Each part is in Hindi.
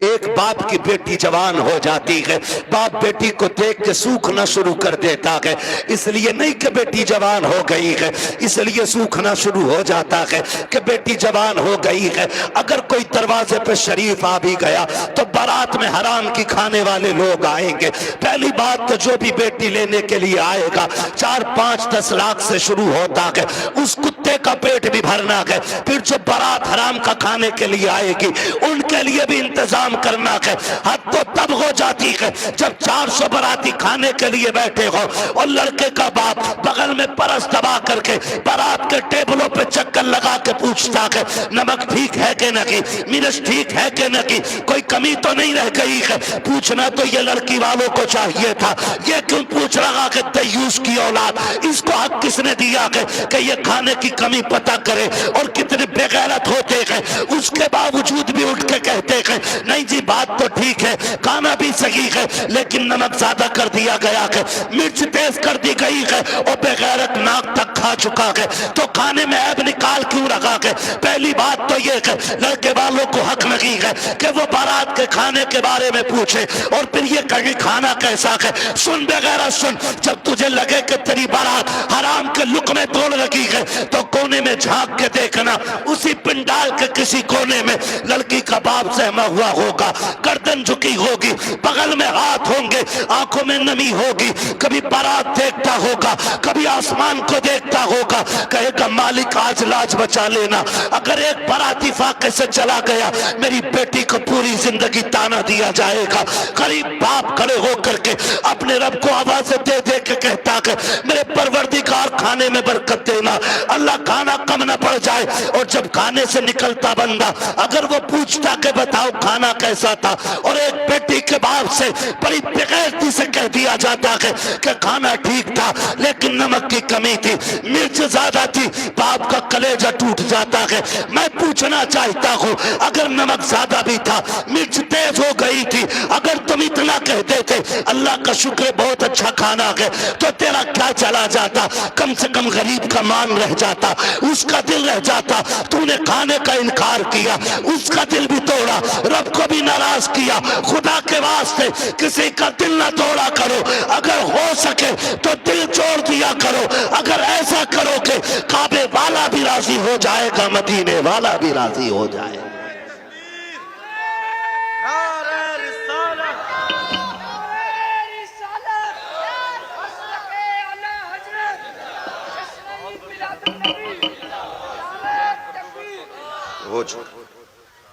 एक बाप की बेटी जवान हो जाती है, बाप बेटी को देख के सूखना शुरू कर देता है। इसलिए नहीं कि बेटी जवान हो गई है इसलिए सूखना शुरू हो जाता है कि बेटी जवान हो गई है। अगर कोई दरवाजे पे शरीफ आ भी गया तो बारात में हराम की खाने वाले लोग आएंगे। पहली बात तो जो भी बेटी लेने के लिए आएगा 4, 5, 10 लाख से शुरू होता है, उस कुत्ते का पेट भी भरना है। फिर जो बारात हराम का खाने के लिए आएगी उनके लिए भी इंतजाम करना है। हद तो तब हो जाती है जब 400 बाराती खाने के लिए बैठे हो और लड़के का बाप बगल में परस दबा करके बारात के टेबलों पे चक्कर लगा के पूछता है नमक ठीक है कि नहीं, मिर्च ठीक है कि नहीं, कोई कमी तो नहीं रह गई है। पूछना तो ये लड़की वालों को चाहिए था, ये क्यों पूछ रहा है दयूस की औलाद, इसको हक किसने दिया है कि ये खाने की कमी पता करे। और कितने बेगैरत होते हैं, उसके बावजूद भी उठ के कहते हैं नहीं जी बात तो ठीक है, खाना भी सही है लेकिन नमक ज्यादा कर दिया गया है, मिर्च तेज कर दी गई है और बेगैरत नाक तक खा चुका है, तो खाने में ऐब निकाल क्यों रखा है। पहली बात तो ये है लड़के वालों को हक नहीं है कि वो बारात के खाने के बारे में पूछे और फिर ये कहे खाना कैसा है। सुन बेगैरत सुन, जब तुझे लगे कि तेरी बारात हराम के लुक में तोड़ रखी है तो कोने में झांक के देखना, उसी पिंडाल के किसी कोने में लड़की का बाप सहमा हुआ होगा, गर्दन झुकी होगी, बगल में हाथ होंगे, आंखों में नमी होगी, कभी बारात देखता होगा, कभी आसमान को देखता होगा, कहेगा मालिक आज लाज बचा लेना। अगर एक बाराती फाके से चला गया मेरी बेटी को पूरी जिंदगी ताना दिया जाएगा। गरीब बाप खड़े होकर के अपने रब को आवाज दे दे के कहता है मेरे परवरदिगार खाने में बरकत देना, अल्लाह खाना कम न पड़ जाए। और जब खाने से निकलता बंदा अगर वो पूछता कि बताओ खाना कैसा था, और एक बेटी के बाप से बड़ी बेगैरती से कह दिया जाता है कि खाना ठीक था लेकिन नमक की कमी थी, मिर्च ज्यादा थी, बाप का कलेजा टूट जाता है। मैं पूछना चाहता हूँ अगर नमक ज्यादा भी था, मिर्च तेज हो गई थी, अगर तुम इतना कहते थे अल्लाह का शुक्र बहुत अच्छा खाना है, तो तेरा क्या चला जाता, कम से कम गरीब का मान रह जाता, उसका दिल रह जाता। तूने खाने का इनकार किया, उसका दिल भी तोड़ा, रब को भी नाराज किया। खुदा के वास्ते किसी का दिल ना तोड़ा करो, अगर हो सके तो दिल जोड़ दिया करो। अगर ऐसा करोगे काबे वाला भी राजी हो जाएगा, मदीने वाला भी राजी हो जाएगा।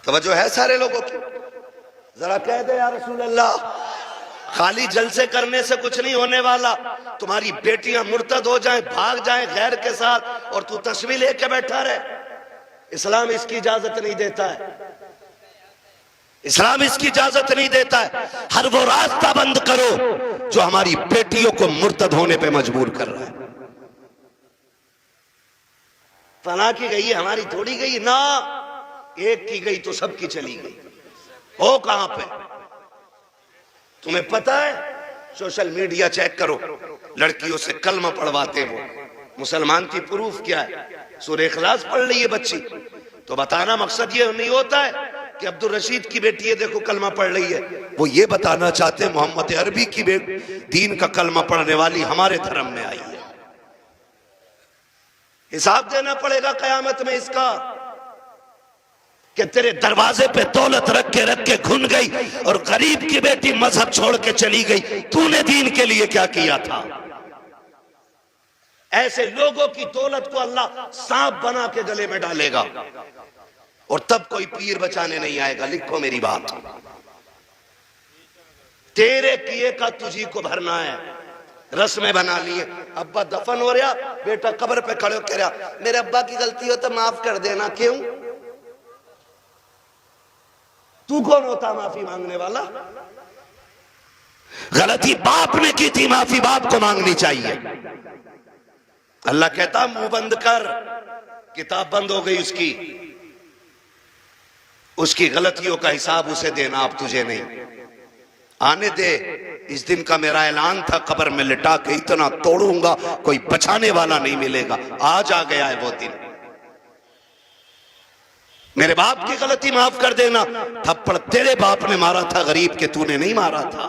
तवज्जो है सारे लोगों की, जरा कह दे या रसूल अल्लाह। खाली जलसे करने से कुछ नहीं होने वाला, तुम्हारी बेटियां मुर्तद हो जाएं, भाग जाएं गैर के साथ और तू तस्वीर लेके बैठा रहे। इस्लाम इसकी इजाजत नहीं देता है, इस्लाम इसकी इजाजत नहीं देता है। हर वो रास्ता बंद करो जो हमारी बेटियों को मुर्तद होने पे मजबूर कर रहा है। फला की गई हमारी थोड़ी गई ना, एक की गई तो सबकी चली गई। हो कहां पे तुम्हें पता है? सोशल मीडिया चेक करो, लड़कियों से कलमा पढ़वाते हो, मुसलमान की प्रूफ क्या है? सूरह इखलास पढ़ रही है बच्ची, तो बताना मकसद ये नहीं होता है कि अब्दुल रशीद की बेटी है देखो कलमा पढ़ रही है। वो ये बताना चाहते हैं मोहम्मद अरबी की दीन का कलमा पढ़ने वाली हमारे धर्म में आई है। हिसाब देना पड़ेगा कयामत में इसका कि तेरे दरवाजे पे दौलत रख के घुन गई और गरीब की बेटी मजहब छोड़ के चली गई, तूने दीन के लिए क्या किया था? ऐसे लोगों की दौलत को अल्लाह सांप बना के गले में डालेगा और तब कोई पीर बचाने नहीं आएगा। लिखो मेरी बात, तेरे किए का तुझी को भरना है। रस्में बना लिए, अब्बा दफन हो रहा, बेटा कब्र पे खड़े हो कह रहा मेरे अब्बा की गलती हो तो माफ कर देना। क्यों? तू कौन होता माफी मांगने वाला? गलती बाप ने की थी, माफी बाप को मांगनी चाहिए। अल्लाह कहता मुंह बंद कर, किताब बंद हो गई उसकी गलतियों का हिसाब उसे देना, आप तुझे नहीं। आने दे, इस दिन का मेरा ऐलान था, कब्र में लिटा के इतना तोड़ूंगा कोई बचाने वाला नहीं मिलेगा। आज आ गया है वो दिन। मेरे बाप की गलती माफ कर देना, थप्पड़ तेरे बाप ने मारा था गरीब के, तूने नहीं मारा था।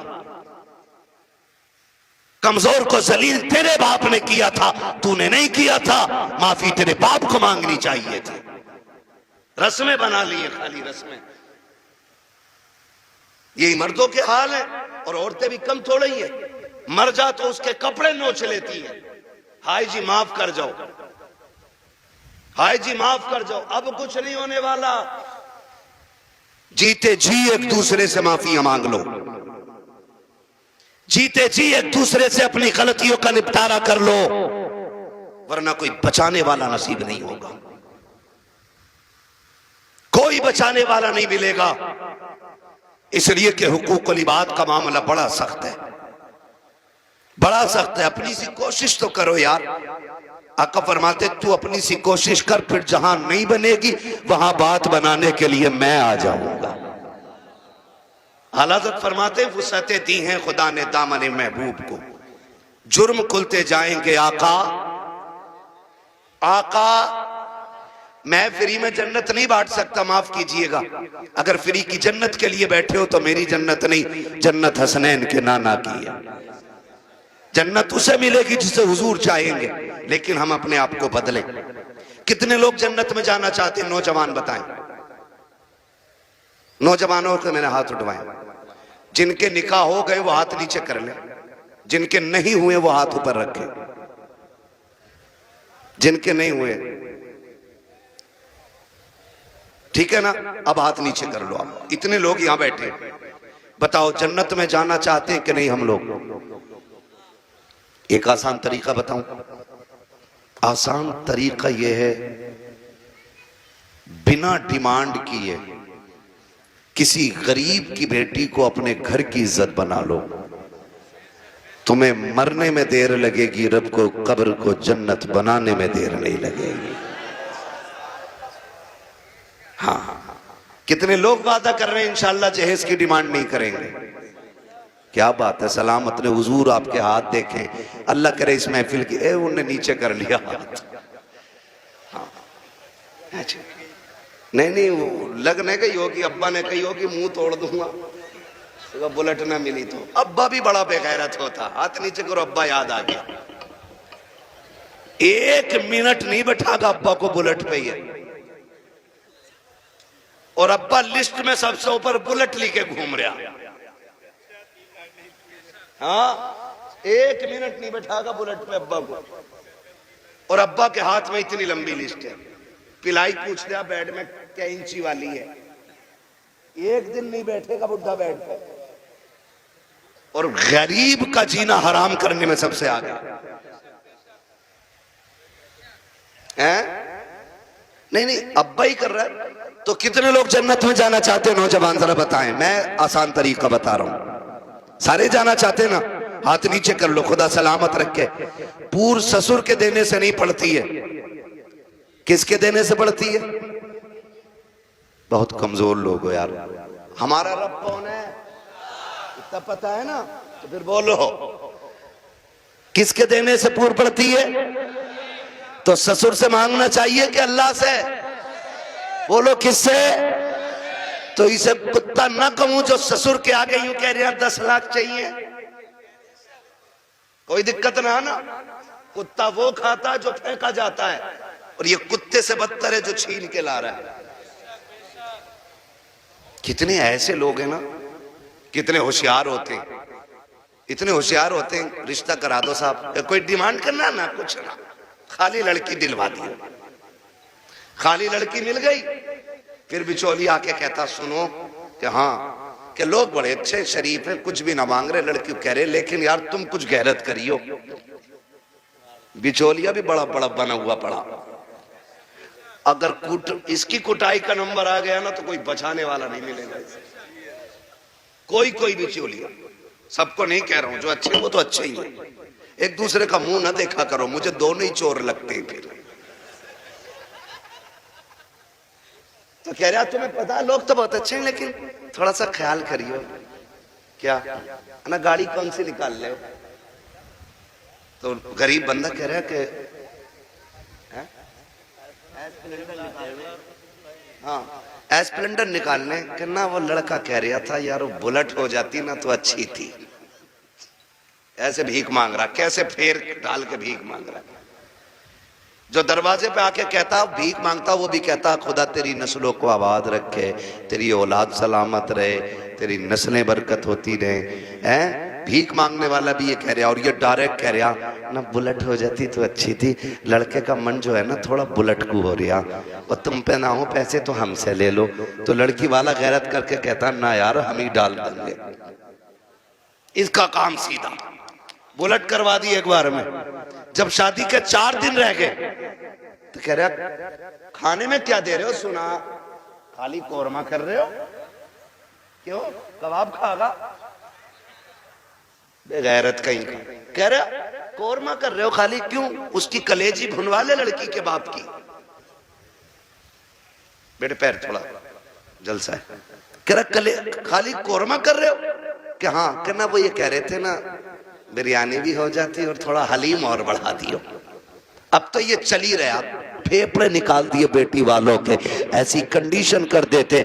कमजोर को जलील तेरे बाप ने किया था, तूने नहीं किया था। माफी तेरे बाप को मांगनी चाहिए थी। रस्में बना लिए, खाली रस्में। यही मर्दों के हाल है, और औरतें भी कम थोड़ी है। मर जा तो उसके कपड़े नोच लेती है। हाय जी माफ कर जाओ, हाय जी माफ कर जाओ, अब कुछ नहीं होने वाला। जीते जी एक दूसरे से माफियां मांग लो, जीते जी एक दूसरे से अपनी गलतियों का निपटारा कर लो, वरना कोई बचाने वाला नसीब नहीं होगा, कोई बचाने वाला नहीं मिलेगा। इसलिए कि हुकूकुल इबाद का मामला बड़ा सख्त है, बड़ा सख्त है। अपनी सी कोशिश तो करो यार। आका फरमाते तू अपनी सी कोशिश कर, फिर जहां नहीं बनेगी वहां बात बनाने के लिए मैं आ जाऊंगा। आला हज़रत फरमाते वुसअतें दी हैं खुदा ने दामन महबूब को, जुर्म खुलते जाएंगे आका। आका मैं फ्री में जन्नत नहीं बांट सकता, माफ कीजिएगा। अगर फ्री की जन्नत के लिए बैठे हो तो मेरी जन्नत नहीं, जन्नत हसनैन के नाना की है। जन्नत उसे मिलेगी जिसे हुजूर चाहेंगे, लेकिन हम अपने आप को बदलें। कितने लोग जन्नत में जाना चाहते हैं? नौजवान बताएं, नौजवानों को मैंने हाथ उठवाएं। जिनके निकाह हो गए वो हाथ नीचे कर लें, जिनके नहीं हुए वो हाथ ऊपर रखें। जिनके नहीं हुए ठीक है ना, अब हाथ नीचे कर लो। आप इतने लोग यहां बैठे, बताओ जन्नत में जाना चाहते हैं कि नहीं हम लोग? एक आसान तरीका बताऊं, आसान तरीका यह है, बिना डिमांड किए किसी गरीब की बेटी को अपने घर की इज्जत बना लो। तुम्हें मरने में देर लगेगी, रब को कब्र को जन्नत बनाने में देर नहीं लगेगी। हाँ, कितने लोग वादा कर रहे हैं इंशाअल्लाह जहेज की डिमांड नहीं करेंगे। क्या बात है, सलामत ने हुजूर आपके हाथ देखें, अल्लाह करे इस महफिल की। उन्होंने नीचे कर लिया हाथ। हाँ, नहीं वो लगने गई होगी, अब्बा ने कही होगी मुंह तोड़ दूंगा तो बुलेट ना मिली तो। अब्बा भी बड़ा बेगैरत होता, हाथ नीचे करो, अब्बा याद आ गया। 1 मिनट नहीं बैठागा अब्बा को बुलेट पे ये, और अब्बा लिस्ट में सबसे ऊपर बुलेट लेके घूम रहा। हाँ, 1 मिनट नहीं बैठागा बुलेट पे अब्बा को, और अब्बा के हाथ में इतनी लंबी लिस्ट है। पिलाई पूछ लिया बेड में क्या इंची वाली है, 1 दिन नहीं बैठेगा बुढ़ा बेड पे। और गरीब का जीना हराम करने में सबसे आगे है। नहीं अब्बा ही कर रहा है, तो कितने लोग जन्नत में जाना चाहते हैं? नौजवान जरा बताएं, मैं आसान तरीका बता रहा हूं। सारे जाना चाहते हैं ना? हाथ नीचे कर लो, खुदा सलामत रखे। पूर्व ससुर के देने से नहीं पड़ती है, किसके देने से पड़ती है? बहुत कमजोर लोग हो यार। हमारा रब कौन है इतना पता है ना, तो फिर बोलो किसके देने से पूर्व पड़ती है? तो ससुर से मांगना चाहिए कि अल्लाह से? बोलो किससे? तो इसे कुत्ता ना कहूं जो ससुर के आगे यूं कह रहे हैं 10 लाख चाहिए, कोई दिक्कत ना ना। कुत्ता वो खाता जो फेंका जाता है, और ये कुत्ते से बदतर है जो छीन के ला रहा है। कितने ऐसे लोग हैं ना, कितने होशियार होते हैं, इतने होशियार होते हैं। रिश्ता करा दो साहब, कोई डिमांड करना ना, कुछ ना, खाली लड़की दिलवा दी। खाली लड़की मिल गई, फिर बिचौली आके कहता सुनो कि हाँ कि लोग बड़े अच्छे शरीफ हैं, कुछ भी ना मांग रहे, लड़की कह रहे लेकिन यार तुम कुछ गैरत करियो। बिचौलिया भी बड़ा बड़ा बना हुआ पड़ा। अगर इसकी कुटाई का नंबर आ गया ना तो कोई बचाने वाला नहीं मिलेगा। कोई बिचौलिया, सबको नहीं कह रहा हूं, जो अच्छे वो तो अच्छे ही है। एक दूसरे का मुंह ना देखा करो, मुझे दोनों ही चोर लगते हैं। फिर तो कह रहा तुम्हें पता है लोग तो बहुत अच्छे हैं, लेकिन थोड़ा सा ख्याल करियो। क्या ना, गाड़ी कौन सी निकाल ले? तो गरीब बंदा कह रहा है कि हाँ स्प्लेंडर निकालने कि ना वो लड़का कह रहा था यार वो बुलेट हो जाती ना तो अच्छी थी। ऐसे भीख मांग रहा, कैसे फेर डाल के भीख मांग रहा। जो दरवाजे पे आके कहता भीख मांगता वो भी कहता खुदा तेरी नस्लों को आबाद रखे, तेरी औलाद सलामत रहे, तेरी नस्लें बरकत होती रहे। हैं भीख मांगने वाला भी ये कह रहा और ये डायरेक्ट कह रहा ना बुलेट हो जाती तो अच्छी थी। लड़के का मन जो है ना थोड़ा बुलेट को हो रहा, और तुम पे ना हो पैसे तो हमसे ले लो। तो लड़की वाला गैरत करके कहता ना यार हम ही डाल देंगे। इसका काम सीधा बुलेट करवा दी एक बार में। जब शादी के 4 दिन रह गए तो कह रहा खाने में क्या दे रहे हो? सुना खाली कोरमा कर रहे हो, क्यों कबाब खागा? बेगैरत कहीं का कह रहा कोरमा कर रहे हो खाली, क्यों? उसकी कलेजी भुनवा ले लड़की के बाप की। बेटे पैर थोड़ा जलसा है। कह रहा खाली कोरमा कर रहे हो? कि हाँ कहना वो ये कह रहे थे ना बिरयानी भी हो जाती और थोड़ा हलीम और बढ़ा दियो। अब तो ये चल ही रहा, फेफड़े निकाल दिए बेटी वालों के, ऐसी कंडीशन कर देते।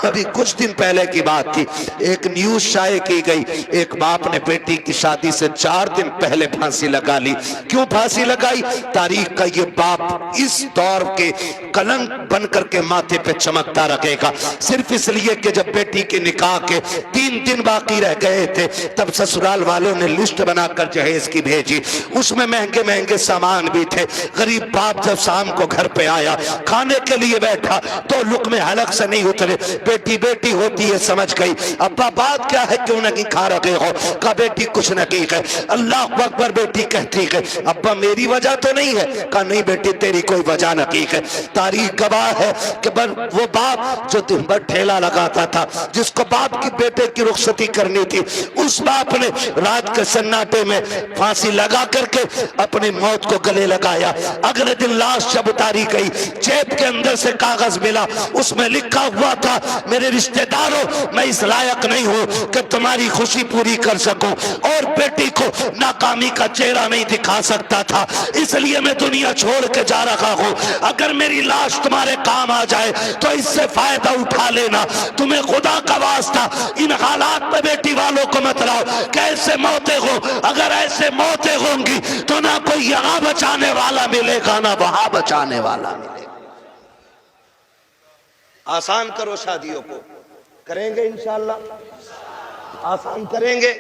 अभी कुछ दिन पहले की बात थी, एक न्यूज शाये की गई, एक बाप ने बेटी की शादी से 4 दिन पहले फांसी लगा ली। क्यों फांसी लगाई? तारीख का ये बाप इस दौर के कलंक बन करके माथे पे चमकता रखेगा, सिर्फ इसलिए कि जब बेटी के निकाह के 3 दिन बाकी रह गए थे तब ससुराल वालों ने लिस्ट बनाकर जहेज की भेजी। उसमें महंगे महंगे सामान भी थे। गरीब बाप जब शाम को घर पे आया, खाने के लिए बैठा तो लुक़्मे हलक से नहीं उतरे। बेटी बेटी होती है समझ गई। अब्बा बात क्या है, क्यों नहीं खा रहे हो? कहा बेटी कुछ नहीं है। अल्लाह अकबर बेटी कहती है अब्बा मेरी वजह तो नहीं है? कहा नहीं बेटी तेरी कोई वजह नहीं है। तारीख गवाह है कि वो बाप जो दिन भर ठेला लगाता था, जिसको बाप की बेटे की रुखसती करनी थी, उस बाप ने रात के सन्नाटे में फांसी लगा करके अपनी मौत को गले लगाया। अगले दिन लाश जब उतारी गई, जेब के अंदर से कागज मिला, उसमें लिखा हुआ था मेरे रिश्तेदारों मैं इस लायक नहीं हूं कि तुम्हारी खुशी पूरी कर सकूं, और बेटी को नाकामी का चेहरा नहीं दिखा सकता था, इसलिए मैं दुनिया छोड़ के जा रहा हूं। अगर मेरी लाश तुम्हारे काम आ जाए तो इससे फायदा उठा लेना। तुम्हें खुदा का वास्ता इन हालात में बेटी वालों को मत लाओ। कैसे मौतें हो, अगर ऐसे मौतें होंगी तो ना कोई यहां बचाने वाला मिलेगा ना वहां बचाने वाला मिलेगा। आसान करो शादियों को, करेंगे इंशाअल्लाह आसान करेंगे।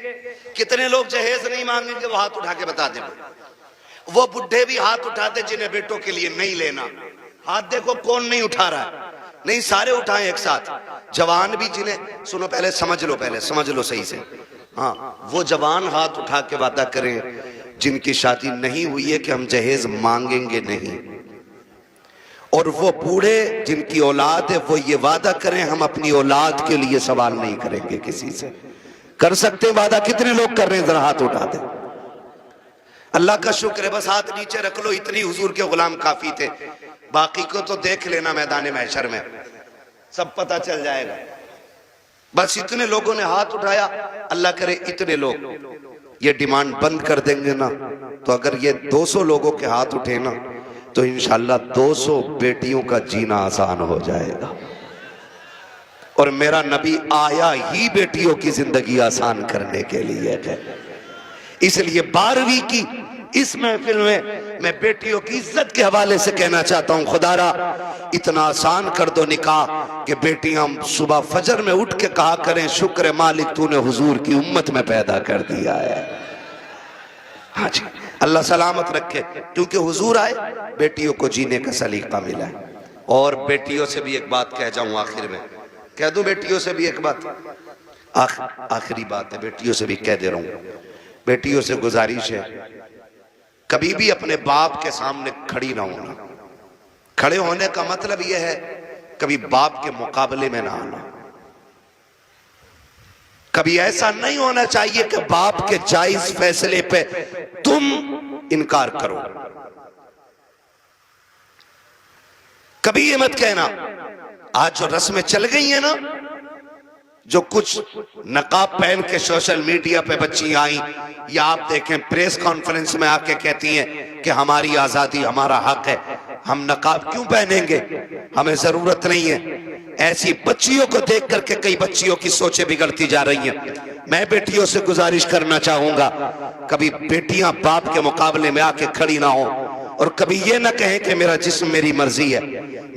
कितने लोग जहेज नहीं मांगेंगे वो हाथ उठा के बता दें। वो बुढ़े भी हाथ उठाते जिन्हें बेटों के लिए नहीं लेना। हाथ देखो कौन नहीं उठा रहा है। नहीं सारे उठाएं एक साथ। जवान भी जिन्हें, सुनो पहले समझ लो सही से। हाँ वो जवान हाथ उठा के वादा करें जिनकी शादी नहीं हुई है कि हम जहेज मांगेंगे नहीं। और वो बूढ़े जिनकी औलाद है वो ये वादा करें हम अपनी औलाद के लिए सवाल नहीं करेंगे किसी से। कर सकते हैं वादा? कितने लोग कर रहे हैं? जरा हाथ उठा दें। अल्लाह का शुक्र है, बस हाथ नीचे रख लो, इतनी हुजूर के गुलाम काफी थे। बाकी को तो देख लेना मैदान महशर में, सब पता चल जाएगा। बस इतने लोगों ने हाथ उठाया। अल्लाह करे इतने लोग ये डिमांड बंद कर देंगे ना, तो अगर ये 200 लोगों के हाथ उठे ना तो इंशाल्लाह 200 बेटियों का जीना आसान हो जाएगा। और मेरा नबी आया ही बेटियों की जिंदगी आसान करने के लिए है। इसलिए 12वीं की इस महफिल में मैं बेटियों की इज्जत के हवाले से कहना चाहता हूं, खुदारा इतना आसान कर दो निकाह कि बेटियां सुबह फजर में उठ के कहा करें शुक्र मालिक तूने हुजूर की उम्मत में पैदा कर दिया है। हाँ जी अल्लाह सलामत रखे, क्योंकि हुजूर आए बेटियों को जीने का सलीका मिला है। और बेटियों से भी एक बात कह जाऊं आखिर में, कह दूं बेटियों से भी एक बात, आखिरी बात है, बेटियों से भी कह दे रहा हूं। बेटियों से गुजारिश है कभी भी अपने बाप के सामने खड़ी ना होना। खड़े होने का मतलब यह है कभी बाप के मुकाबले में ना आना। कभी ऐसा नहीं होना चाहिए कि बाप के जायज फैसले पे तुम इनकार करो। कभी ये मत कहना, आज जो रस्में चल गई है ना, जो कुछ नकाब पहन के सोशल मीडिया पे बच्ची आई, या आप देखें प्रेस कॉन्फ्रेंस में आके कहती हैं कि हमारी आजादी हमारा हक है। हम नकाब क्यों पहनेंगे? हमें जरूरत नहीं है। ऐसी बच्चियों को देख करके कई बच्चियों की सोचें बिगड़ती जा रही हैं। मैं बेटियों से गुजारिश करना चाहूंगा, कभी बेटियां बाप के मुकाबले में आके खड़ी ना हो, और कभी ये ना कहें कि मेरा जिस्म मेरी मर्जी है,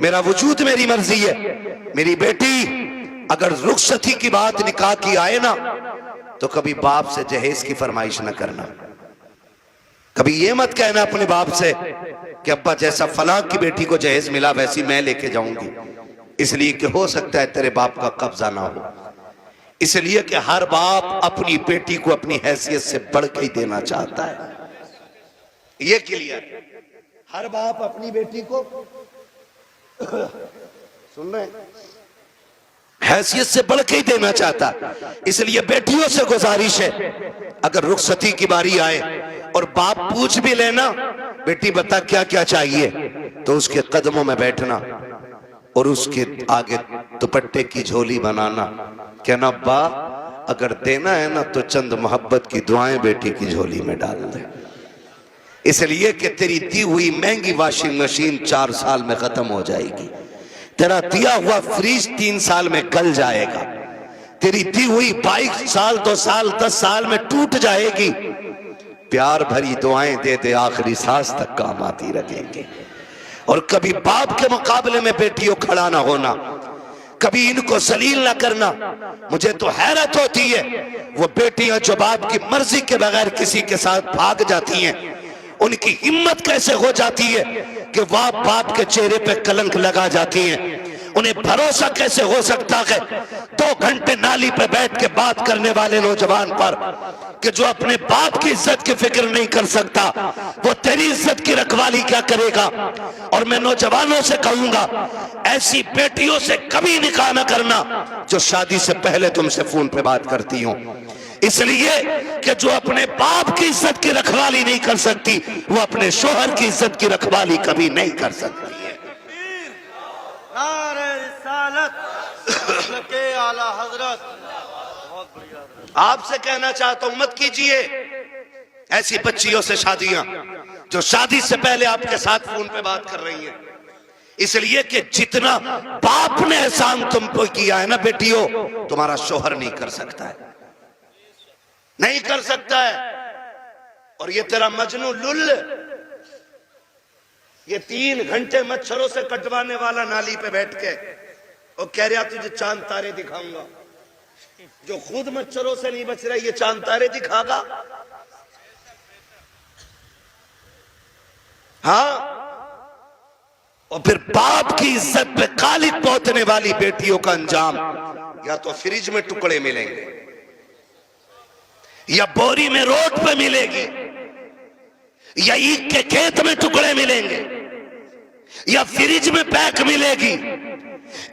मेरा वजूद मेरी मर्जी है। मेरी बेटी अगर रुखसती की बात निकाह की आए ना, तो कभी बाप से जहेज की फरमाइश न करना। कभी ये मत कहना अपने बाप से कि अब्बा जैसा फलां की बेटी को जहेज मिला वैसी मैं लेके जाऊंगी, इसलिए कि हो सकता है तेरे बाप का कब्जा ना हो। इसलिए कि हर बाप अपनी बेटी को अपनी हैसियत से बढ़ के ही देना चाहता है। ये क्लियर, हर बाप अपनी बेटी को सुन रहे हैं, हैसियत से बढ़ के ही देना चाहता। इसलिए बेटियों से गुजारिश है, अगर रुखसती की बारी आए और बाप पूछ भी लेना बेटी बता क्या क्या चाहिए, तो उसके कदमों में बैठना और उसके आगे दुपट्टे की झोली बनाना, कहना अब्बा अगर देना है ना तो चंद मोहब्बत की दुआएं बेटी की झोली में डाल दे, इसलिए कि तेरी दी हुई महंगी वॉशिंग मशीन 4 साल में खत्म हो जाएगी, तेरा दिया हुआ फ्रिज 3 साल में गल जाएगा, तेरी दी हुई बाइक साल 2 साल 10 साल में टूट जाएगी। प्यार भरी दुआएं दे दे, आखिरी सांस तक काम आती रहेंगे। और कभी बाप के मुकाबले में बेटियों खड़ा ना होना, कभी इनको जलील ना करना। मुझे तो हैरत होती है वो बेटियां जो बाप की मर्जी के बगैर किसी के साथ भाग जाती हैं, उनकी हिम्मत कैसे हो जाती है कि वह बाप के चेहरे पे कलंक लगा जाती हैं। उन्हें भरोसा कैसे हो सकता है 2 घंटे नाली पे बैठ के बात करने वाले नौजवान पर कि जो अपने बाप की इज्जत की फिक्र नहीं कर सकता, वो तेरी इज्जत की रखवाली क्या करेगा। और मैं नौजवानों से कहूंगा, ऐसी बेटियों से कभी निकाह न करना जो शादी से पहले तुमसे फोन पे बात करती हो, इसलिए कि जो अपने बाप की इज्जत की रखवाली नहीं कर सकती, वो अपने शोहर की इज्जत की रखवाली कभी नहीं कर सकती है। आला हजरत, बहुत बढ़िया। आपसे कहना चाहता हूं मत कीजिए ऐसी बच्चियों से शादियां जो शादी से पहले आपके साथ फोन पे बात कर रही हैं, इसलिए कि जितना बाप ने एहसान तुम पे किया है ना बेटियों, तुम्हारा शोहर नहीं कर सकता है, नहीं कर सकता है। और ये तेरा मजनू लुल, ये 3 घंटे मच्छरों से कटवाने वाला नाली पे बैठ के और कह रहा तुझे चांद तारे दिखाऊंगा, जो खुद मच्छरों से नहीं बच रहा ये चांद तारे दिखागा। हाँ, और फिर बाप की इज्जत पे कालिक पोतने वाली बेटियों का अंजाम या तो फ्रिज में टुकड़े मिलेंगे, या बोरी में रोड पे मिलेगी, या ईख के खेत में टुकड़े मिलेंगे, या फ्रिज में पैक मिलेगी।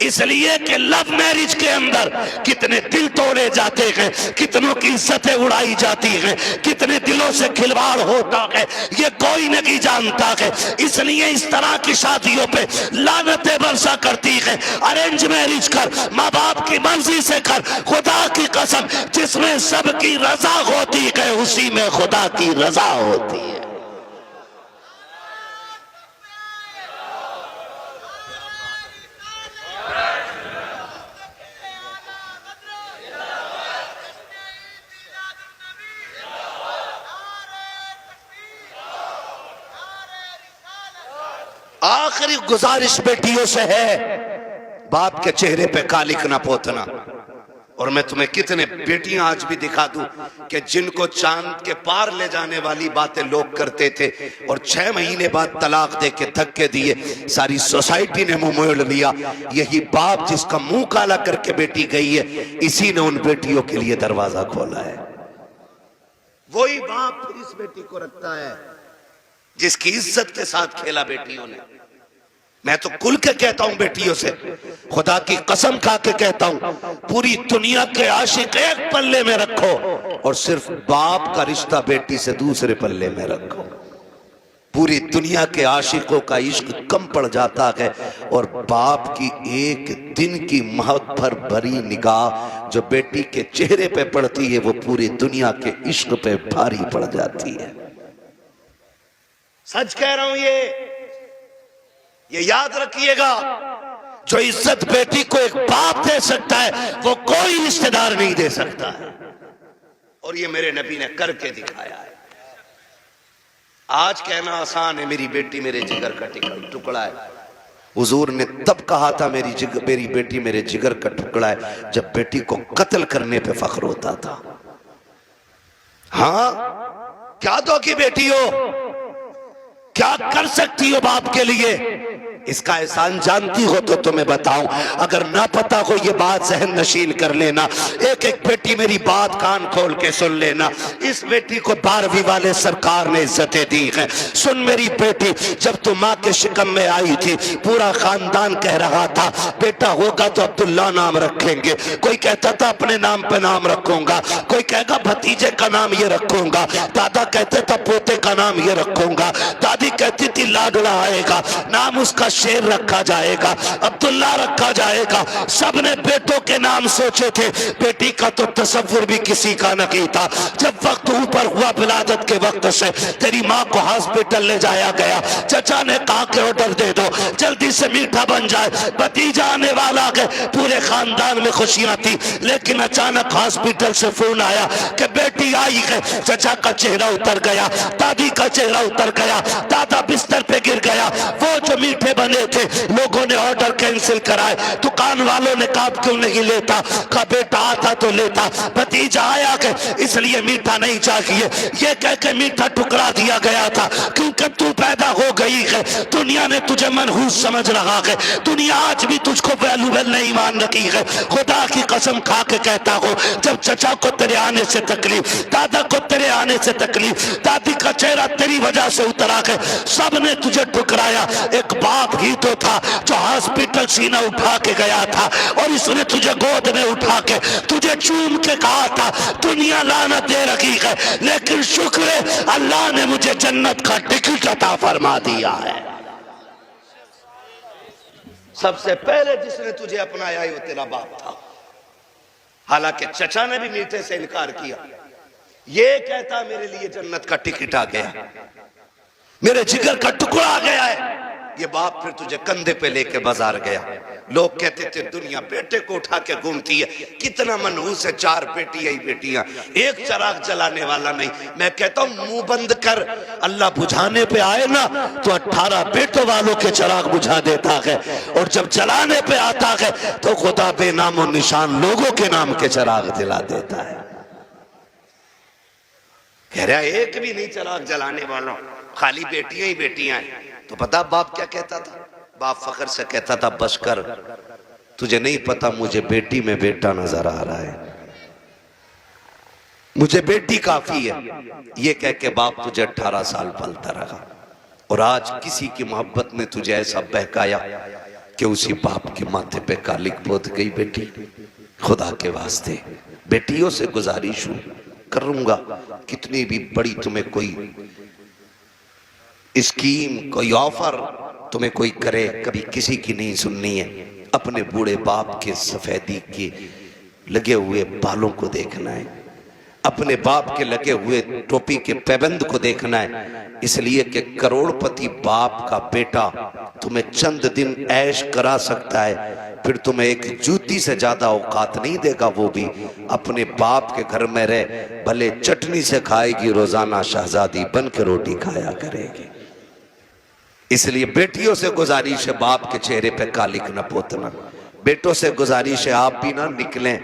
इसलिए कि लव मैरिज के अंदर कितने दिल तोड़े जाते हैं, कितनों की इज्जतें उड़ाई जाती हैं, कितने दिलों से खिलवाड़ होता है, ये कोई नहीं जानता है। इसलिए इस तरह की शादियों पे लानतें बरसा करती है। अरेंज मैरिज कर, माँ बाप की मर्जी से कर, खुदा की कसम जिसमें सबकी रजा होती है उसी में खुदा की रजा होती है। आखिरी गुजारिश बेटियों से है, बाप के चेहरे पे कालिक ना पोतना। और मैं तुम्हें कितने बेटियां आज भी दिखा दूं कि जिनको चांद के पार ले जाने वाली बातें लोग करते थे और 6 महीने बाद तलाक दे के धक्के दिए, सारी सोसाइटी ने मुंह मोड़ लिया। यही बाप जिसका मुंह काला करके बेटी गई है, इसी ने उन बेटियों के लिए दरवाजा खोला है। वही बाप फिर इस बेटी को रखता है जिसकी इज्जत के साथ खेला बेटियों ने। मैं तो खुल के कहता हूं बेटियों से, खुदा की कसम खा के कहता हूं, पूरी दुनिया के आशिक एक पल्ले में रखो और सिर्फ बाप का रिश्ता बेटी से दूसरे पल्ले में रखो। पूरी दुनिया के आशिकों का इश्क कम पड़ जाता है और बाप की एक दिन की महत्व भरी निगाह जो बेटी के चेहरे पे पड़ती है वो पूरी दुनिया के इश्क पे भारी पड़ जाती है। सच कह रहा हूं, ये ये याद रखिएगा, जो इज्जत बेटी को एक बाप दे सकता है वो कोई रिश्तेदार नहीं दे सकता है। और ये मेरे नबी ने करके दिखाया है। आज कहना आसान है, मेरी बेटी मेरे जिगर का टुकड़ा है। हुजूर ने तब कहा था मेरी बेटी मेरे जिगर का टुकड़ा है, जब बेटी को कत्ल करने पे फख्र होता था। हाँ, क्या दो की बेटी हो, क्या कर सकती हो बाप के लिए, इसका एहसान जानती हो तो तुम्हें बताऊं। अगर ना पता हो ये बात जहन नशीन कर लेना। एक एक बेटी मेरी बात कान खोल के सुन लेना। इस बेटी को 12वीं वाले सरकार ने इज्जतें दी है। सुन मेरी बेटी, जब तू माँ के शिकम में आई थी पूरा खानदान कह रहा था बेटा होगा तो अब्दुल्ला नाम रखेंगे। कोई कहता था अपने नाम पे नाम रखूंगा, कोई कहेगा भतीजे का नाम ये रखूंगा, दादा कहते था पोते का नाम ये रखूंगा, दादी कहती थी लाडला आएगा, नाम उसका शेर रखा जाएगा, अब्दुल्ला रखा जाएगा। सबने बेटों के नाम सोचे थे, बेटी का तो तसव्वुर भी किसी का नहीं था। जब वक्त ऊपर हुआ विलादत के वक्त से तेरी माँ को हॉस्पिटल ले जाया गया, चचा ने कहा कि ऑर्डर दे दो जल्दी से मीठा बन जाए, भतीजा आने वाला है। पूरे खानदान में खुशियां थी, लेकिन अचानक हॉस्पिटल से फोन आया कि बेटी आई है। चचा का चेहरा उतर गया, दादी का चेहरा उतर गया, दादा बिस्तर पे गिर गया। वो जो मीठे बने थे लोगों ने ऑर्डर कैंसिल कराए। दुकान वालों ने कहा क्यों नहीं लेता, कहा बेटा आता तो लेता, भतीजा आया के इसलिए मीठा नहीं चाहिए। ये कह के मीठा टुकड़ा दिया गया था, क्योंकि तू पैदा हो गई है। दुनिया ने तुझे मनहूस समझ रहा है, दुनिया आज भी तुझको वैल्यूबल नहीं मान रही है। खुदा की कसम खा के कहता हूँ, जब चचा को तेरे आने से तकलीफ, दादा को तेरे आने से तकलीफ, दादी का चेहरा तेरी वजह से उतरा है, सबने तुझे ठुकराया। एक बाप ही तो था जो हॉस्पिटल सीना उठा के गया था और इसने तुझे गोद में उठा के तुझे चूम के कहा था दुनिया लानत दे रखी है, लेकिन शुक्र है अल्लाह ने मुझे जन्नत का टिकट अता फरमा दिया है। सबसे पहले जिसने तुझे अपनाया वो तेरा बाप था। हालांकि चचा ने भी मीठे से इनकार किया, ये कहता मेरे लिए जन्नत का टिकट आ गया, मेरे जिगर का टुकड़ा आ गया है। ये बाप फिर तुझे कंधे पे लेके बाजार गया। लोग कहते थे दुनिया बेटे को उठा के घूमती है, कितना मनहूस है, 4 बेटियां ही बेटियां, एक चिराग जलाने वाला नहीं। मैं कहता हूं मुंह बंद कर, अल्लाह बुझाने पे आए ना तो 18 बेटों वालों के चिराग बुझा देता है, और जब जलाने पे आता है तो खुदा बेनामो निशान लोगों के नाम के चिराग जला देता है। कह रहा एक भी नहीं चिराग जलाने वालों, खाली बेटियां ही बेटियां हैं। तो पता बाप क्या कहता था? बाप फखर से कहता था बस कर, तुझे नहीं पता मुझे बेटी में बेटा नजर आ रहा है, मुझे बेटी काफी है। ये कह के बाप तुझे 18 साल पलता रहा, और आज किसी की मोहब्बत ने तुझे ऐसा बहकाया कि उसी बाप के माथे पे कालिक पोत गई बेटी। खुदा के वास्ते बेटियों से गुजारिश हूं करूंगा, कितनी भी बड़ी तुम्हें कोई स्कीम, कोई ऑफर तुम्हें कोई करे, कभी किसी की नहीं सुननी है। अपने बूढ़े बाप के सफेदी के लगे हुए बालों को देखना है, अपने बाप के लगे हुए टोपी के पैबंद को देखना है। इसलिए कि करोड़पति बाप का बेटा तुम्हें चंद दिन ऐश करा सकता है, फिर तुम्हें एक जूती से ज्यादा औकात नहीं देगा। वो भी अपने बाप के घर में रह, भले चटनी से खाएगी, रोजाना शहजादी बन के रोटी खाया करेगी। इसलिए बेटियों से गुजारिश है बाप के चेहरे पे कालिक न पोतना। बेटों से गुजारिश है आप भी ना निकलें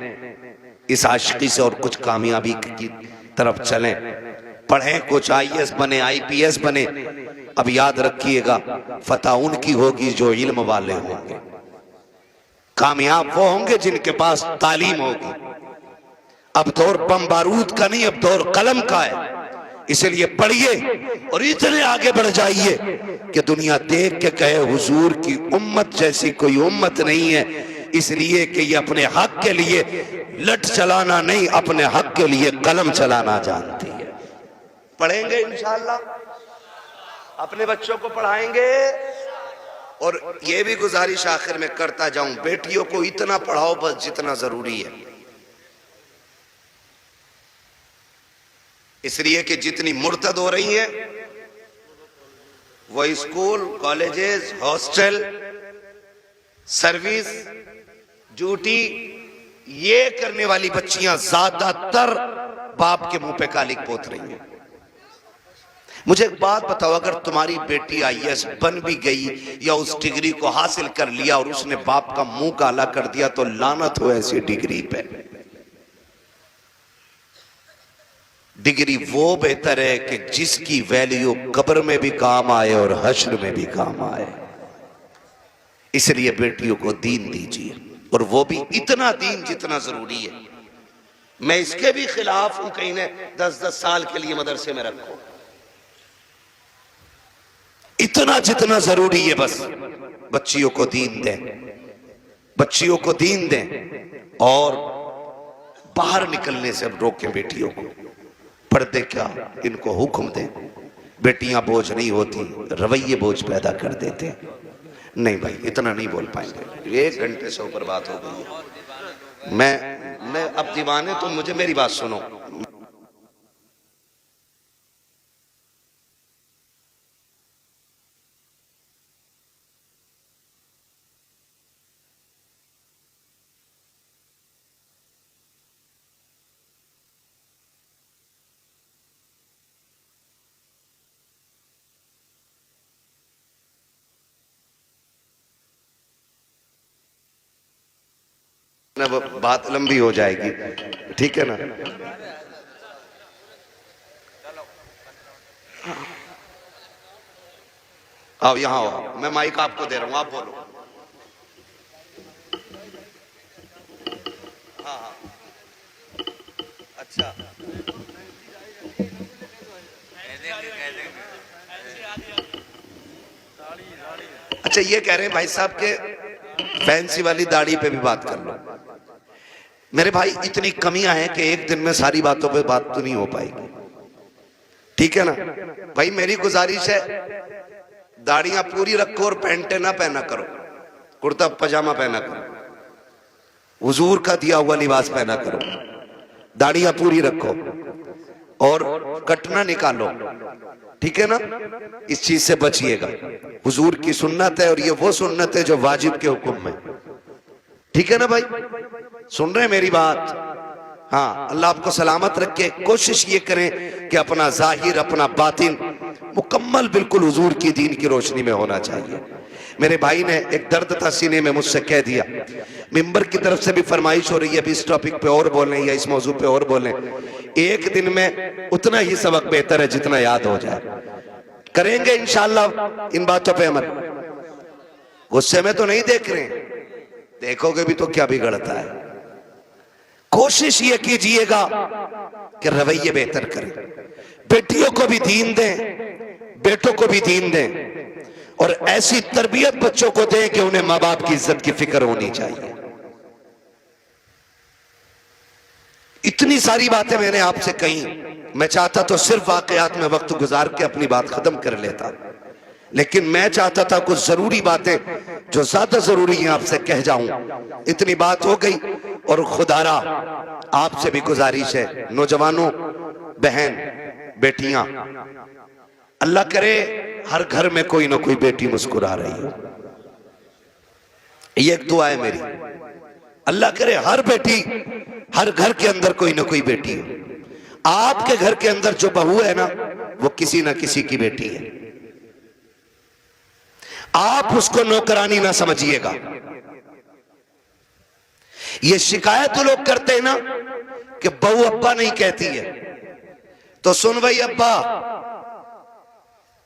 इस आशिकी से और कुछ कामयाबी की तरफ चलें, पढ़ें, कुछ IAS बने, IPS बने। अब याद रखिएगा फतह उनकी होगी जो इल्म वाले होंगे, कामयाब वो होंगे जिनके पास तालीम होगी। अब दौर बम बारूद का नहीं, अब दौर कलम का है। इसलिए पढ़िए और इतने आगे बढ़ जाइए कि दुनिया देख के कहे हुजूर की उम्मत जैसी कोई उम्मत नहीं है। इसलिए कि ये अपने हक के लिए लठ चलाना नहीं, अपने हक के लिए कलम चलाना जानती है। पढ़ेंगे इंशाअल्लाह, अपने बच्चों को पढ़ाएंगे। और ये भी गुजारिश आखिर में करता जाऊं, बेटियों को इतना पढ़ाओ बस जितना जरूरी है। इसलिए कि जितनी मुर्तद हो रही है वो school, colleges, hostel, service, duty, ये करने वाली बच्चियां ज्यादातर बाप के मुंह पे कालिक पोत रही हैं। मुझे एक बात बताओ, अगर तुम्हारी बेटी आईएएस बन भी गई या उस डिग्री को हासिल कर लिया और उसने बाप का मुंह काला कर दिया, तो लानत हो ऐसी डिग्री पे। डिग्री वो बेहतर है कि जिसकी वैल्यू कब्र में भी काम आए और हश्र में भी काम आए। इसलिए बेटियों को दीन दीजिए, और वो भी इतना दीन जितना जरूरी है। मैं इसके भी खिलाफ हूं कहीं ने 10-10 साल के लिए मदरसे में रखो, इतना जितना जरूरी है। बस बच्चियों को दीन दें, बच्चियों को दीन दें, और बाहर निकलने से रोकें बेटियों को। पर्दे क्या, इनको हुक्म दें। बेटियां बोझ नहीं होती, रवैये बोझ पैदा कर देते। नहीं भाई, इतना नहीं बोल पाएंगे, 1 घंटे से ऊपर बात हो गई। मैं अब दीवाने, तो मुझे मेरी बात सुनो। ना वो बात लंबी हो जाएगी, ठीक है ना। आओ यहां आओ, मैं माइक आपको दे रहा हूं, आप बोलो। हाँ हाँ, अच्छा अच्छा, ये कह रहे हैं भाई साहब के फैंसी वाली दाढ़ी पे भी बात कर लो। मेरे भाई, इतनी कमियां हैं कि एक दिन में सारी बातों पे बात तो नहीं हो पाएगी, ठीक है ना भाई। मेरी गुजारिश है, दाढ़ियां पूरी रखो और पैंटे ना पहना करो, कुर्ता पजामा पहना करो, हुजूर का दिया हुआ लिबास पहना करो। दाढ़ियां पूरी रखो और कटना निकालो, ठीक है ना। इस चीज से बचिएगा, हुजूर की सुन्नत है, और ये वो सुन्नत है जो वाजिब के हुक्म में, ठीक है ना भाई। सुन रहे हैं मेरी बात? हाँ, अल्लाह आपको सलामत रखे। कोशिश ये करें कि अपना जाहिर, अपना बातिन मुकम्मल बिल्कुल हुजूर की दीन की रोशनी में होना चाहिए। मेरे भाई ने एक दर्द था सीने में, मुझसे कह दिया, मिंबर की तरफ से भी फरमाइश हो रही है, अभी इस टॉपिक पे और बोलें या इस मौजू पे और बोलें। एक दिन में उतना ही सबक बेहतर है जितना याद हो जाए। करेंगे इंशाअल्लाह इन बातों पे अमल। गुस्से में तो नहीं देख रहे, देखोगे भी तो क्या बिगड़ता है। कोशिश ये कीजिएगा कि रवैये बेहतर करें, बेटियों को भी दीन दें, बेटों को भी दीन दें, और ऐसी तरबियत बच्चों को दें कि उन्हें माँ बाप की इज्जत की फिक्र होनी चाहिए। इतनी सारी बातें मैंने आपसे कही, मैं चाहता तो सिर्फ वाकयात में वक्त गुजार के अपनी बात खत्म कर लेता, लेकिन मैं चाहता था कुछ जरूरी बातें जो ज्यादा जरूरी हैं आपसे कह जाऊं। इतनी बात हो गई, और खुदारा आपसे भी गुजारिश है, नौजवानों, बहन, बेटियां, अल्लाह करे हर घर में कोई ना कोई बेटी मुस्कुरा रही हो। ये एक दुआ है मेरी, अल्लाह करे हर बेटी, हर घर के अंदर कोई ना कोई बेटी हो। आपके घर के अंदर जो बहू है ना, वो किसी ना किसी की बेटी है। आप उसको नौकरानी ना समझिएगा। ये शिकायत तो लोग करते हैं ना कि बहू अब्बा नहीं कहती है, तो सुन भाई अब्बा,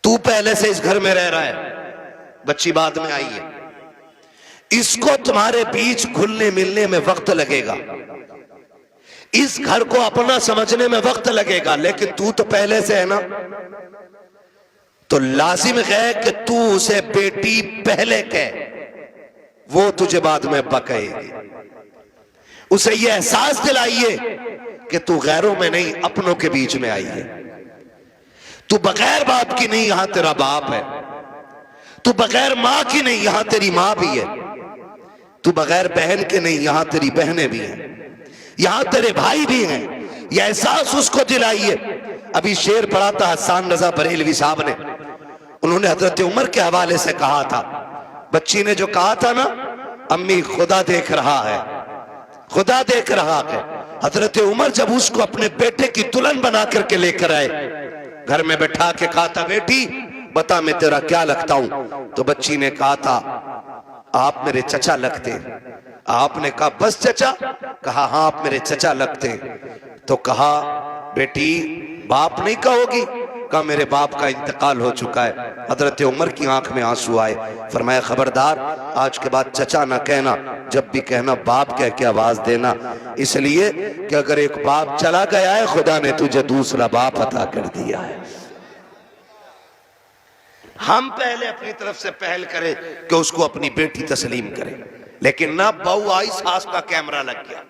तू पहले से इस घर में रह रहा है, बच्ची बाद में आई है, इसको तुम्हारे बीच घुलने मिलने में वक्त लगेगा, इस घर को अपना समझने में वक्त लगेगा, लेकिन तू तो पहले से है ना, तो लाजिम है कि तू उसे बेटी पहले कह, वो तुझे बाद में अब्बा कहेगी। उसे ये एहसास दिलाइए कि तू गैरों में नहीं, अपनों के बीच में आई है। तू बगैर बाप की नहीं, यहां तेरा बाप है। तू बगैर मां की नहीं, यहां तेरी मां भी है। तू बगैर बहन के नहीं, यहां तेरी बहनें भी हैं, यहां तेरे भाई भी हैं। यह एहसास उसको दिलाइए। अभी शेर पढ़ा था हसन रजा बरेलवी साहब ने, उन्होंने हजरत उमर के हवाले से कहा था, बच्ची ने जो कहा था ना, अम्मी खुदा देख रहा है, खुदा देख रहा है। हजरत उमर जब उसको अपने बेटे की दुल्हन बना करके लेकर आए, घर में बैठा के कहा था, बेटी बता मैं तेरा क्या लगता हूं। तो बच्ची ने कहा था, आप मेरे चचा लगते। आपने कहा बस चचा? कहा हाँ आप मेरे चचा लगते। तो कहा बेटी बाप नहीं कहोगी? कहा मेरे बाप का इंतकाल हो चुका है। हजरत उमर की आंख में आंसू आए। फरमाया खबरदार आज के बाद चचा ना कहना, जब भी कहना बाप कह के आवाज देना, इसलिए कि अगर एक बाप चला गया है खुदा ने तुझे दूसरा बाप अता कर दिया है। हम पहले अपनी तरफ से पहल करें कि उसको अपनी बेटी तस्लीम करें, लेकिन ना बहू आई सास का कैमरा लग गया।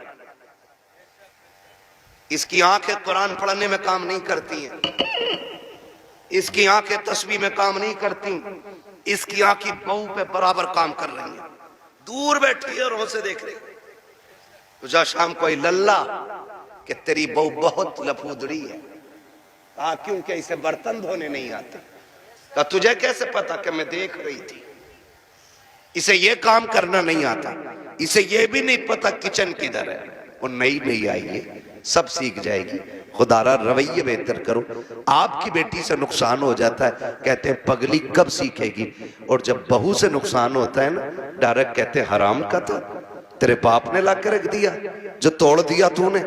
इसकी आंखें कुरान पढ़ने में काम नहीं करती हैं, इसकी आंखें तस्वीर में काम नहीं करती, इसकी आंखें बहू पे बराबर काम कर रही हैं। दूर बैठी है और से देख रही। तुझा शाम कोई लल्ला कि तेरी बहू बहुत लफूदड़ी है। क्योंकि इसे बर्तन धोने नहीं आते। तो तुझे कैसे पता कि मैं देख रही थी? इसे ये काम करना नहीं आता, इसे ये भी नहीं पता किचन किधर है। वो नई नई आई है, सब सीख जाएगी। खुदारा रवैये बेहतर करो। आपकी बेटी से नुकसान हो जाता है, कहते हैं पगली कब सीखेगी। और जब बहू से नुकसान होता है ना, डायरेक्ट कहते हैं हराम का था, तेरे बाप ने ला के रख दिया, जो तोड़ दिया तूने।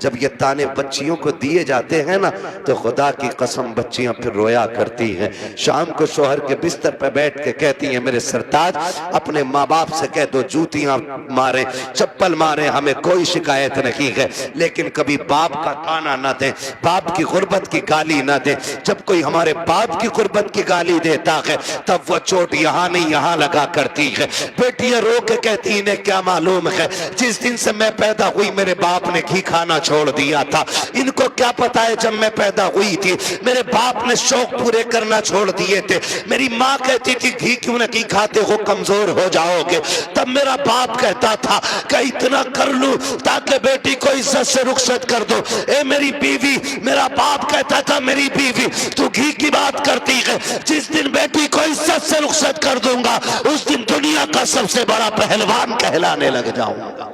जब ये ताने बच्चियों को दिए जाते हैं ना, तो खुदा की कसम बच्चियां फिर रोया करती हैं। शाम को शोहर के बिस्तर पर बैठ के कहती हैं, मेरे सरताज अपने माँ बाप से कह दो जूतियां मारे, चप्पल मारे, हमें कोई शिकायत नहीं है, लेकिन कभी बाप का ताना ना दे, बाप की गुर्बत की गाली ना दे। जब कोई हमारे बाप की गुर्बत की गाली देता है तब वो चोट यहाँ नहीं यहाँ लगा करती है। बेटियां रो के कहती इन्हें क्या मालूम है, जिस दिन से मैं पैदा हुई मेरे बाप ने घी खाना छोड़ दिया था। इनको क्या पता है जब मैं पैदा हुई थी मेरे बाप ने शौक पूरे करना छोड़ दिए थे। मेरी माँ कहती थी घी क्यों नहीं खाते हो, कमजोर हो जाओगे। तब मेरा बाप कहता था कि इतना कर लूं ताकि बेटी को इज्जत से रुखसत कर दो। ए मेरी बीवी, मेरा बाप कहता था मेरी बीवी तू घी की बात करती है, जिस दिन बेटी को इज्जत से रुखसत कर दूंगा उस दिन दुनिया का सबसे बड़ा पहलवान कहलाने लग जाऊंगा।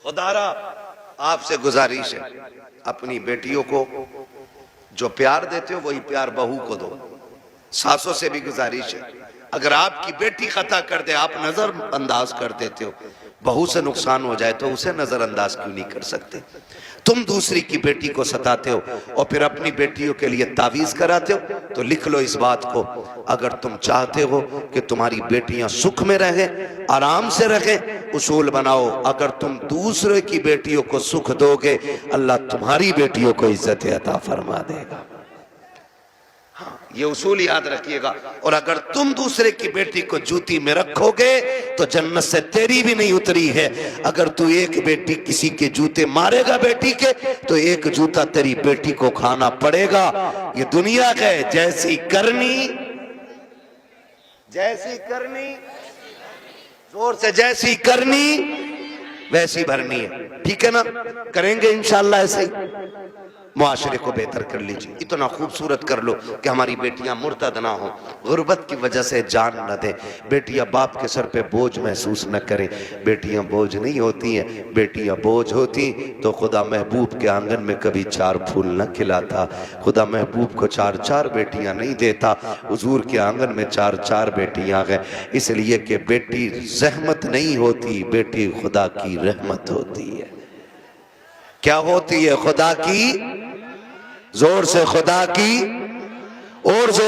खुदारा आपसे गुजारिश है, अपनी बेटियों को जो प्यार देते हो वही प्यार बहू को दो। सासों से भी गुजारिश है, अगर आपकी बेटी खता कर दे आप नजरअंदाज कर देते हो, बहू से नुकसान हो जाए तो उसे नजरअंदाज क्यों नहीं कर सकते? तुम दूसरी की बेटी को सताते हो और फिर अपनी बेटियों के लिए तावीज कराते हो। तो लिख लो इस बात को, अगर तुम चाहते हो कि तुम्हारी बेटियां सुख में रहें, आराम से रहें, उसूल बनाओ, अगर तुम दूसरे की बेटियों को सुख दोगे अल्लाह तुम्हारी बेटियों को इज्जत अता फरमा देगा। हाँ, ये उसूल याद रखिएगा। और अगर तुम दूसरे की बेटी को जूती में रखोगे तो जन्नत से तेरी भी नहीं उतरी है। अगर तू एक बेटी किसी के जूते मारेगा बेटी के, तो एक जूता तेरी बेटी को खाना पड़ेगा। ये दुनिया है, जैसी करनी जोर से, जैसी करनी वैसी भरनी है। ठीक है ना? करेंगे इंशाअल्लाह ऐसे ही। मुआशरे को बेहतर कर लीजिए, इतना खूबसूरत कर लो कि हमारी बेटियां मुर्तद ना हो, गुर्बत की वजह से जान न दे, बेटियां बाप के सर पे बोझ महसूस न करें। बेटियां बोझ नहीं होती हैं, बेटियां बोझ होती तो खुदा महबूब के आंगन में कभी 4 फूल न खिलाता, खुदा महबूब को 4-4 बेटियां नहीं देता। हुजूर के आंगन में 4-4 बेटियां हैं, इसलिए कि बेटी रहमत नहीं होती, बेटी खुदा की रहमत होती है। क्या होती है? खुदा की, जोर से खुदा की, और जोर